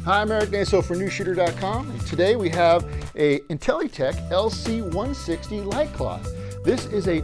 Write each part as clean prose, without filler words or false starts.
Hi, I'm Eric Naso for NewShooter.com, and today we have a Intelitech LC160 light cloth. This is a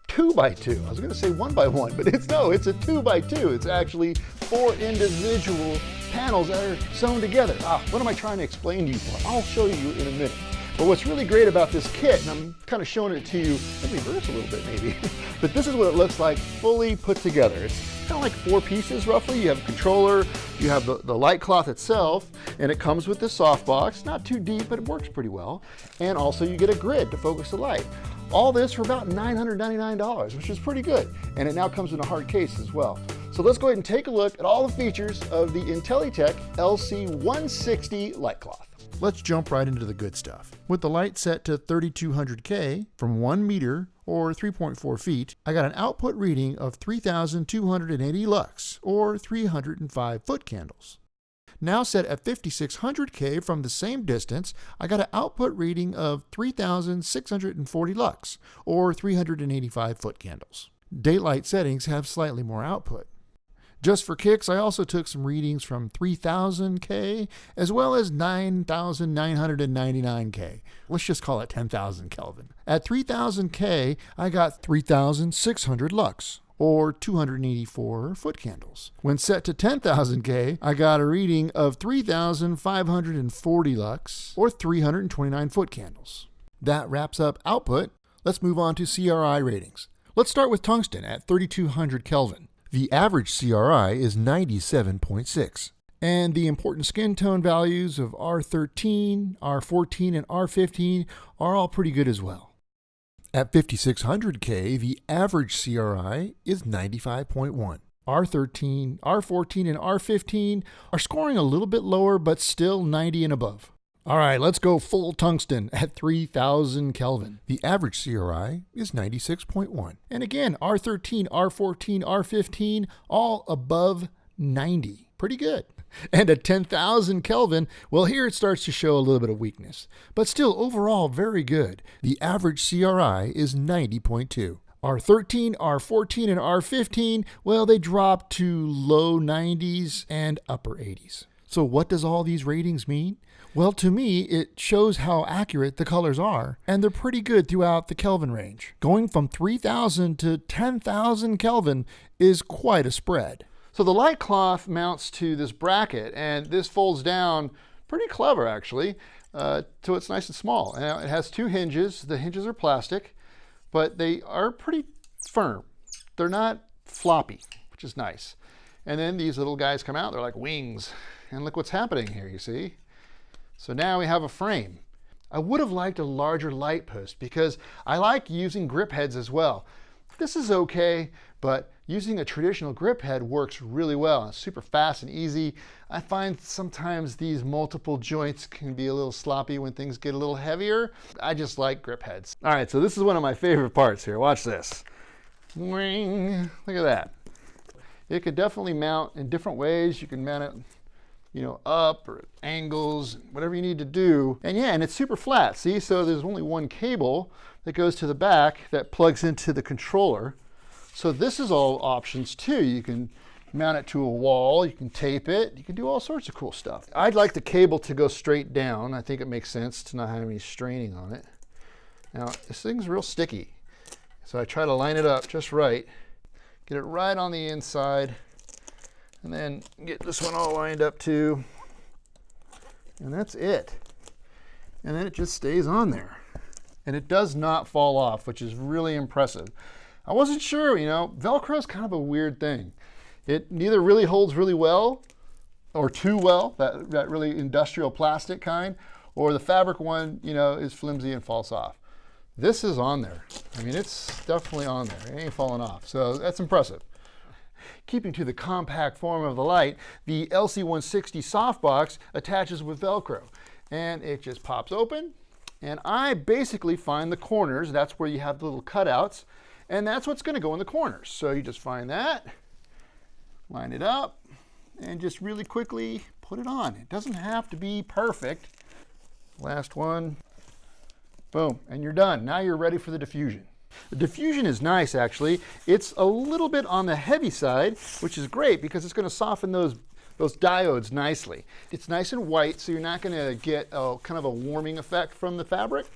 2x2. I was going to say 1x1, but it's a 2x2. It's actually 4 individual panels that are sewn together. What am I trying to explain to you for? I'll show you in a minute. But what's really great about this kit, and I'm kind of showing it to you in reverse a little bit maybe, but this is what it looks like fully put together. It's kind of like 4 pieces roughly. You have a controller, you have the light cloth itself, and it comes with this softbox. Not too deep, but it works pretty well. And also you get a grid to focus the light. All this for about $999, which is pretty good. And it now comes in a hard case as well. So let's go ahead and take a look at all the features of the Intelitech LC160 light cloth. Let's jump right into the good stuff. With the light set to 3200K from 1 meter or 3.4 feet, I got an output reading of 3,280 lux or 305 foot candles. Now set at 5600K from the same distance, I got an output reading of 3,640 lux or 385 foot candles. Daylight settings have slightly more output. Just for kicks, I also took some readings from 3000K as well as 9,999K. Let's just call it 10,000 Kelvin. At 3000K, I got 3,600 lux, or 284 foot candles. When set to 10,000K, I got a reading of 3,540 lux, or 329 foot candles. That wraps up output. Let's move on to CRI ratings. Let's start with tungsten at 3,200 Kelvin. The average CRI is 97.6, and the important skin tone values of R13, R14, and R15 are all pretty good as well. At 5600K, the average CRI is 95.1. R13, R14, and R15 are scoring a little bit lower, but still 90 and above. All right, let's go full tungsten at 3000 Kelvin. The average CRI is 96.1. And again, R13, R14, R15, all above 90. Pretty good. And at 10,000 Kelvin, well, here it starts to show a little bit of weakness. But still, overall, very good. The average CRI is 90.2. R13, R14, and R15, well, they drop to low 90s and upper 80s. So what does all these ratings mean? Well, to me, it shows how accurate the colors are, and they're pretty good throughout the Kelvin range. Going from 3,000 to 10,000 Kelvin is quite a spread. So the light cloth mounts to this bracket, and this folds down pretty clever actually, so it's nice and small. Now it has 2 hinges. The hinges are plastic, but they are pretty firm. They're not floppy, which is nice. And then these little guys come out, they're like wings. And look what's happening here, you see? So now we have a frame. I would have liked a larger light post because I like using grip heads as well. This is okay, but using a traditional grip head works really well. It's super fast and easy. I find sometimes these multiple joints can be a little sloppy when things get a little heavier. I just like grip heads. All right, so this is one of my favorite parts here. Watch this. Ring. Look at that. It could definitely mount in different ways. You can mount it, up or angles, whatever you need to do. And yeah, and it's super flat, see? So there's only one cable that goes to the back that plugs into the controller. So this is all options too. You can mount it to a wall, you can tape it, you can do all sorts of cool stuff. I'd like the cable to go straight down. I think it makes sense to not have any straining on it. Now, this thing's real sticky. So I try to line it up just right, get it right on the inside, and then get this one all lined up too. And that's it. And then it just stays on there. And it does not fall off, which is really impressive. I wasn't sure, Velcro is kind of a weird thing. It neither really holds really well or too well, that really industrial plastic kind, or the fabric one, is flimsy and falls off. This is on there. I mean, it's definitely on there. It ain't falling off. So that's impressive. Keeping to the compact form of the light, the LC160 softbox attaches with Velcro, and it just pops open, and I basically find the corners. That's where you have the little cutouts, and that's what's going to go in the corners. So you just find that, line it up, and just really quickly put it on. It doesn't have to be perfect. Last one, boom, and you're done. Now you're ready for the diffusion. The diffusion is nice, actually. It's a little bit on the heavy side, which is great because it's going to soften those those diodes nicely. It's nice and white, so you're not going to get a kind of a warming effect from the fabric.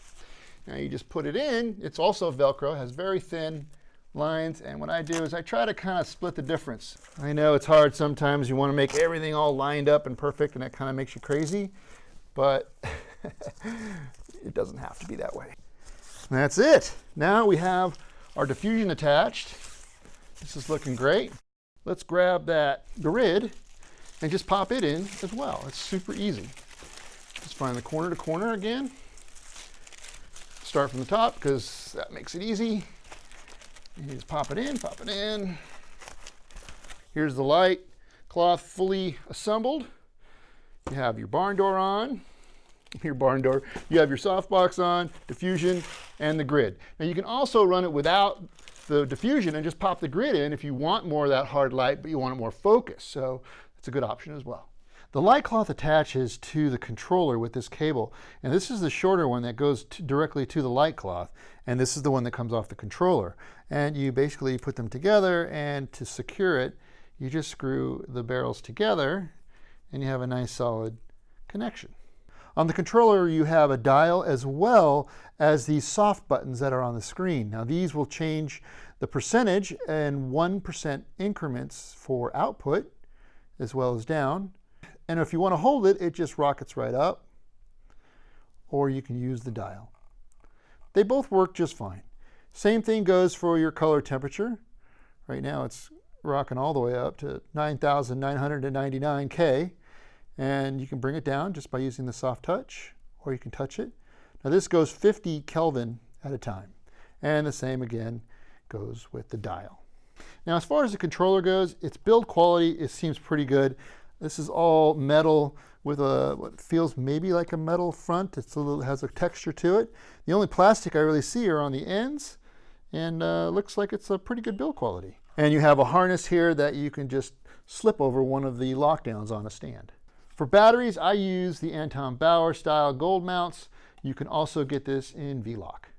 Now you just put it in. It's also Velcro, it has very thin lines, and what I do is I try to kind of split the difference. I know it's hard sometimes. You want to make everything all lined up and perfect, and that kind of makes you crazy, but it doesn't have to be that way. And that's it. Now we have our diffusion attached. This is looking great. Let's grab that grid and just pop it in as well. It's super easy. Just find the corner to corner again. Start from the top because that makes it easy. You just pop it in, pop it in. Here's the light cloth fully assembled. You have your barn door on, you have your softbox on, diffusion, and the grid. Now you can also run it without the diffusion and just pop the grid in if you want more of that hard light, but you want it more focused. So that's a good option as well. The light cloth attaches to the controller with this cable, and this is the shorter one that goes directly to the light cloth, and this is the one that comes off the controller. And you basically put them together, and to secure it, you just screw the barrels together, and you have a nice solid connection. On the controller, you have a dial as well as these soft buttons that are on the screen. Now these will change the percentage in 1% increments for output, as well as down. And if you want to hold it, it just rockets right up, or you can use the dial. They both work just fine. Same thing goes for your color temperature. Right now it's rocking all the way up to 9,999 K, and you can bring it down just by using the soft touch, or you can touch it. Now this goes 50 Kelvin at a time, and the same again goes with the dial. Now as far as the controller goes, its build quality, it seems pretty good. This is all metal with what feels maybe like a metal front. It has a texture to it. The only plastic I really see are on the ends, and looks like it's a pretty good build quality. And you have a harness here that you can just slip over one of the lockdowns on a stand. For batteries, I use the Anton Bauer style gold mounts. You can also get this in V-Lock.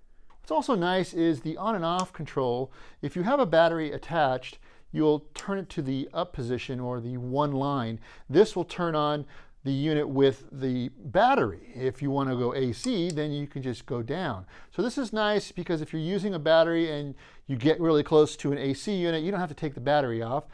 What's also nice is the on and off control. If you have a battery attached, you'll turn it to the up position or the one line. This will turn on the unit with the battery. If you want to go AC, then you can just go down. So this is nice because if you're using a battery and you get really close to an AC unit, you don't have to take the battery off.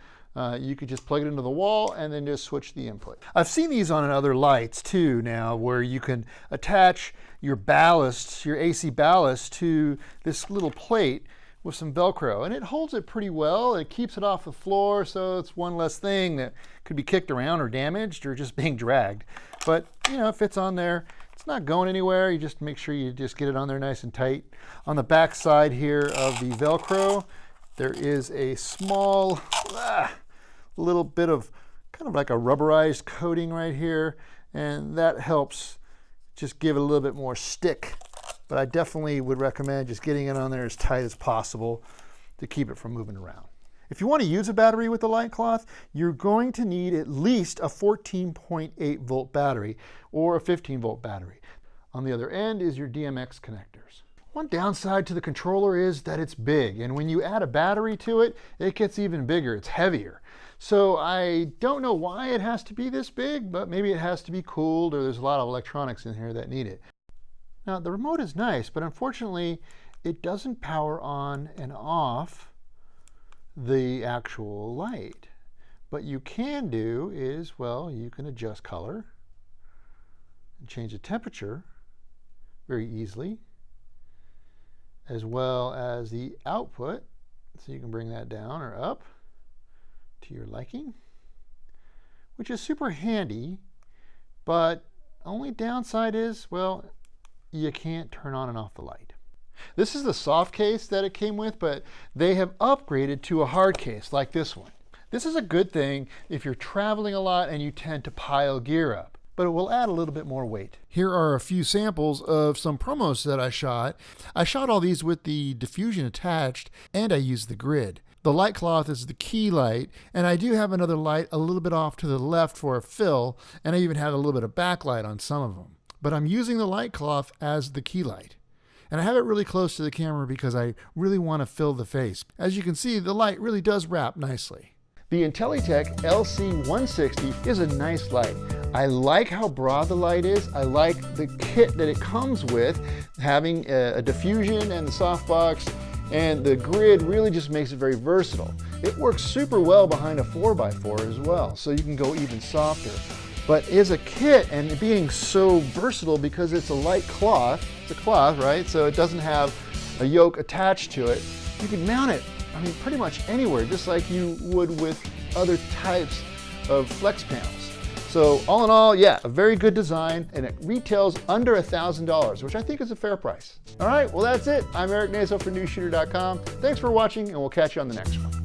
You could just plug it into the wall and then just switch the input. I've seen these on other lights too now, where you can attach your ballast, your AC ballast, to this little plate with some Velcro, and it holds it pretty well. It keeps it off the floor, so it's one less thing that could be kicked around or damaged or just being dragged. But you know, it fits on there. It's not going anywhere. You just make sure you just get it on there nice and tight. On the back side here of the Velcro, there is a small little bit of kind of like a rubberized coating right here, and that helps just give it a little bit more stick. But I definitely would recommend just getting it on there as tight as possible to keep it from moving around. If you want to use a battery with the light cloth, you're going to need at least a 14.8 volt battery or a 15 volt battery. On the other end is your DMX connectors. One downside to the controller is that it's big, and when you add a battery to it, it gets even bigger, it's heavier. So I don't know why it has to be this big, but maybe it has to be cooled, or there's a lot of electronics in here that need it. Now the remote is nice, but unfortunately it doesn't power on and off the actual light. What you can do is, well, you can adjust color and change the temperature very easily, as well as the output. So you can bring that down or up to your liking, which is super handy, but only downside is, well, you can't turn on and off the light. This is the soft case that it came with, but they have upgraded to a hard case like this one. This is a good thing if you're traveling a lot and you tend to pile gear up, but it will add a little bit more weight. Here are a few samples of some promos that I shot. I shot all these with the diffusion attached, and I used the grid. The light cloth is the key light, and I do have another light a little bit off to the left for a fill, and I even have a little bit of backlight on some of them. But I'm using the light cloth as the key light. And I have it really close to the camera because I really want to fill the face. As you can see, the light really does wrap nicely. The Intellitek LC160 is a nice light. I like how broad the light is. I like the kit that it comes with, having a diffusion and the softbox, and the grid really just makes it very versatile. It works super well behind a 4x4 as well, so you can go even softer. But as a kit, and being so versatile because it's a light cloth, it's a cloth, right? So it doesn't have a yoke attached to it. You can mount it, I mean, pretty much anywhere, just like you would with other types of flex panels. So all in all, yeah, a very good design, and it retails under $1,000, which I think is a fair price. All right, well that's it. I'm Eric Naso for NewsShooter.com. Thanks for watching, and we'll catch you on the next one.